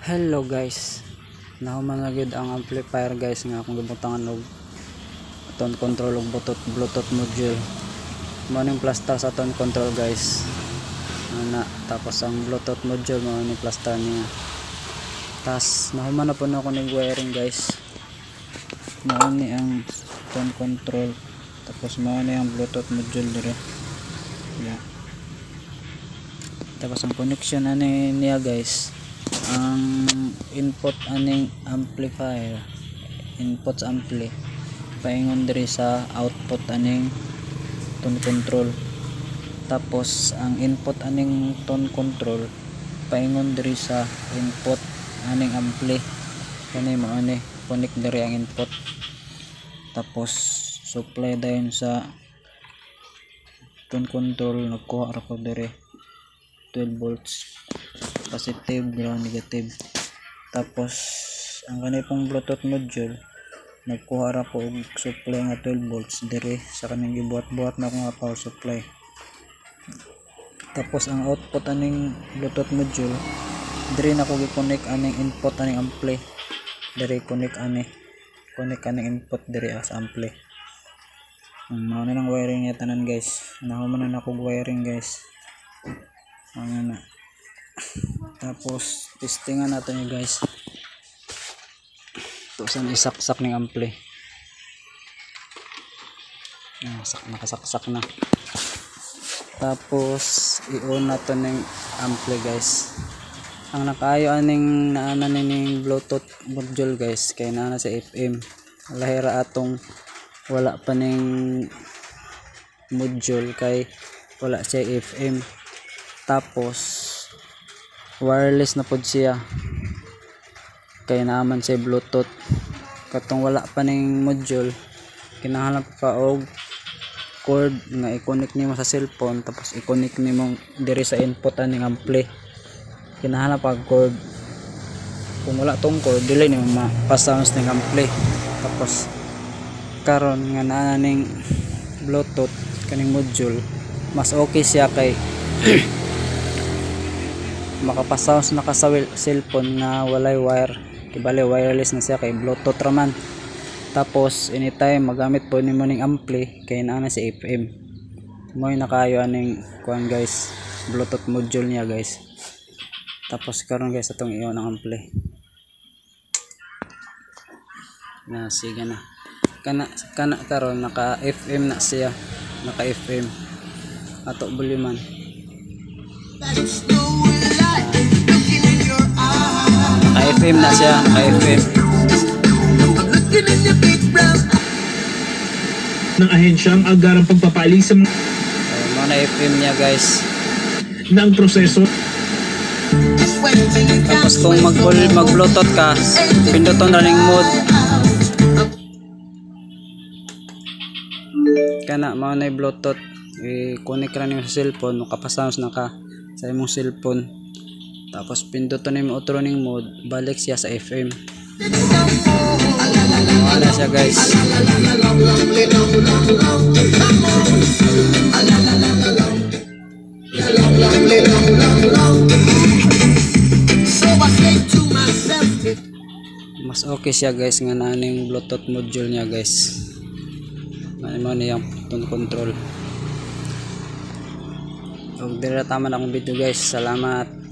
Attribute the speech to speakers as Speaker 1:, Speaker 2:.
Speaker 1: Hello guys, nahuman na gid ang amplifier guys nga akong gibutangan og tone control og bluetooth module. Mao ning plaster sa tone control guys. Tapos ang bluetooth module mao ning plaster niya. Tas nahuman na po ako ning wiring guys. Mao ni ang tone control. Tapos mao ni ang bluetooth module dire. Yeah. Tapos ang connection niya guys, ang input aning amplifier, inputs ampli paingon diri sa output aning tone control. Tapos ang input aning tone control paingon diri sa input aning ampli. Kani mao ni connect diri ang input. Tapos supply dayon sa tone control, nagkuha ra ko diri 12 volts positive, ground, negative. Tapos ang kanipong bluetooth module nagkuha ra ko og supply nga 12 volts diri sa kaning gibuhat-buhat na ko nga power supply. Tapos ang output aning bluetooth module diri na ko gi-connect aning input aning ampli. Diri connect aning input diri sa ampli. Mao na lang wiring niya tanan guys. Nahuman na ako wiring guys. Na. Tapos testingan natin guys. Ito saan isaksak ng ampli. Nakasaksak na. Tapos i-on natin ng ampli guys. Ang nakaayo aning naana ning bluetooth module guys, kay naana sa FM. Lahira atong wala pa ning module kay wala siya FM. Tapos wireless na pod siya kay naaman siya bluetooth. Katong wala pa ning module, kinahanglan pa og cord nga i-connect nimo sa cellphone. Tapos i-connect nimo diri sa input aning ampli. Kinahanglan pa cord. Kung wala tong cord, dili nimo ma-sounds ning ampli. Tapos karon nga naa ning bluetooth kaning module, mas okay siya kay makapasounds na ka sa cellphone nga walay wire, kibali wireless na siya kay bluetooth raman. Tapos anytime magamit po nimo ning ampli kay naa si FM. Mo'y nakayo aning kuan guys, bluetooth module niya guys. Tapos karon guys atong i-on ang ampli. Na sige na. Kana karon naka FM na siya, naka FM. Ato buliman. FM na siya, FM.
Speaker 2: Ng ahensyang agarang pagpapaling sa
Speaker 1: mga na FM niya guys.
Speaker 2: Na ang proseso.
Speaker 1: Tapos kung mag-bluetooth ka, pinduton na ning mode. Kana mga na bluetooth, i-connect ra nimo sa cellphone, makapasounds na ka sa imong cellphone. Tapos pinduton nimo auto running mode, balik siya sa FM. Wala siya guys. Mas okay siya guys nga naning bluetooth module niya guys. Ano niya tone control. Og dira tama na akong video guys. Salamat.